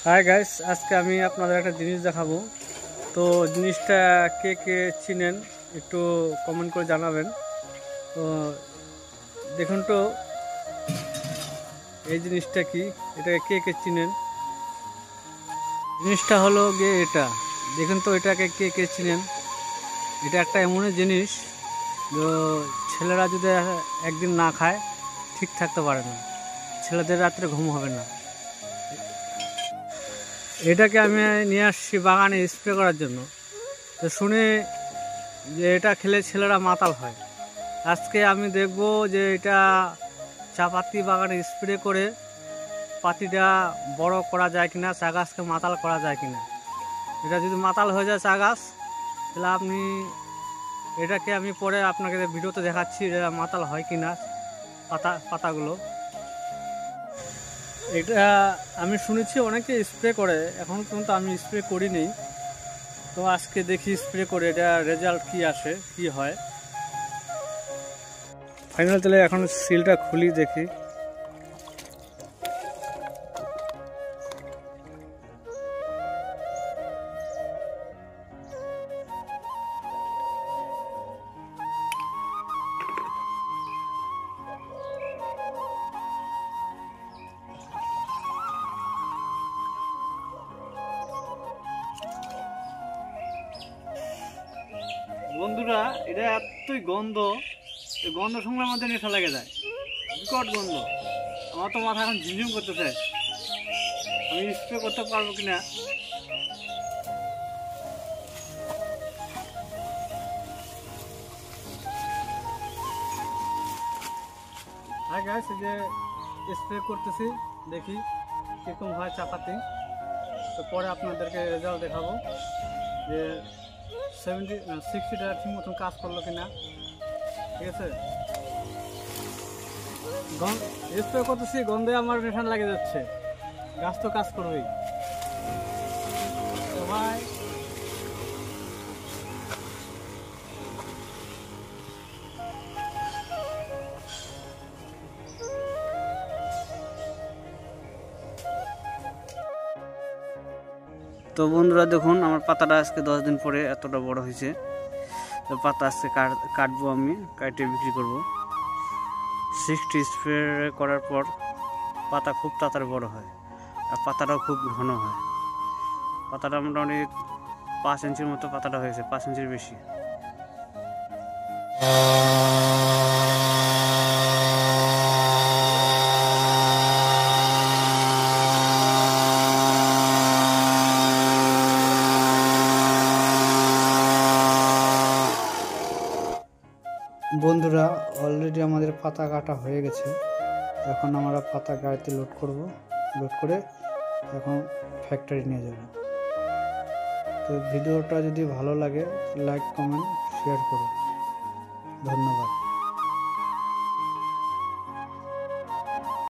Hi guys, আজকে আমি আপনাদের একটা জিনিস দেখাবো। তো জিনিসটা কে কে চিনেন একটু কমেন্ট করে জানাবেন। তো দেখুন তো এই জিনিসটা কি, এটা কে কে চিনেন? জিনিসটা হলো গিয়ে এটা দেখুন তো, এটাকে কে কে চিনেন? এটা একটা এমন জিনিস, তো ছেলেরা যদি একদিন না খায় ঠিক থাকতে পারে না, ছেলেদের রাত্রে ঘুম হবে না। এটাকে আমি নিয়ে আসছি বাগানে স্প্রে করার জন্য। তো শুনে যে এটা খেলে ছেলেরা মাতাল হয়। আজকে আমি দেখব যে এটা চা পাতি বাগানে স্প্রে করে পাতিটা বড় করা যায় কিনা, চা গাছকে মাতাল করা যায় কিনা। এটা যদি মাতাল হয়ে যায় চা গাছ, তাহলে আপনি এটাকে আমি পরে আপনাকে ভিডিওতে দেখাচ্ছি এটা মাতাল হয় কিনা পাতাগুলো। এটা আমি শুনেছি অনেকে স্প্রে করে, এখন পর্যন্ত আমি স্প্রে করিনি। তো আজকে দেখি স্প্রে করে এটা রেজাল্ট কি আসে, কি হয় ফাইনাল। তাহলে এখন সিলটা খুলি দেখি। বন্ধুরা, এটা এতই গন্ধ, এই গন্ধ শুনলে আমাদের নেশা লেগে যায়, বিকট গন্ধ। আমার তো মাথা এখন ঝিমঝিম করতেছে, আমি স্প্রে করতে পারবো কিনা। হ্যাঁ গাইস, এই যে স্প্রে করতেছি, দেখি কীরকম হয় চাপাতি। তো পরে আপনাদেরকে রেজাল্ট দেখাবো যে 60টা ঠিক মতন কাজ করলো কিনা। ঠিক আছে, স্প্রে করতেছি, গন্ধে আমার নেশান লাগে যাচ্ছে, গাছ তো কাজ করবেই। তো ভাই তো বন্ধুরা দেখুন, আমার পাতাটা আজকে 10 দিন পরে এতটা বড় হয়েছে। তো পাতা আজকে কাটবো, আমি কাটে বিক্রি করব। 60 স্প্রে করার পর পাতা খুব তাড়াতাড়ি বড় হয়, আর পাতাটাও খুব ঘন হয়। পাতাটা মোটামুটি 5 ইঞ্চির মতো পাতাটা হয়েছে, 5 ইঞ্চির বেশি। বন্ধুরা, অলরেডি আমাদের পাতা কাটা হয়ে গেছে। এখন আমরা পাতা গাড়িতে লোড করব, লোড করে এখন ফ্যাক্টরি নিয়ে যাব। তো ভিডিওটা যদি ভালো লাগে লাইক কমেন্ট শেয়ার করুন। ধন্যবাদ।